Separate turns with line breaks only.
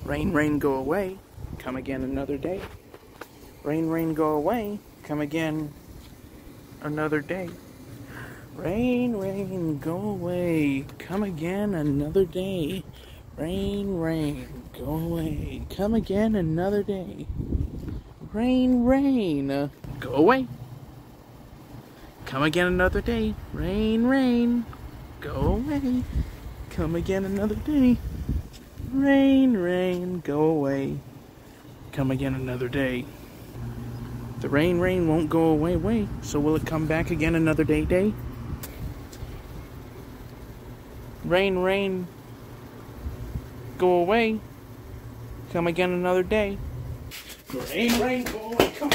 Rain, rain, go away, come again another day. Rain, rain, go away, come again another day. Rain, rain, go away, come again another day. Rain, rain, go away, come again another day. Rain, rain, go away, come again another day. Rain, rain, go away, come again another day. Rain, rain, go away, come again another day. The rain, rain won't go away, so will it come back again another day? Rain, rain, go away, come again another day. Rain, rain, go away, come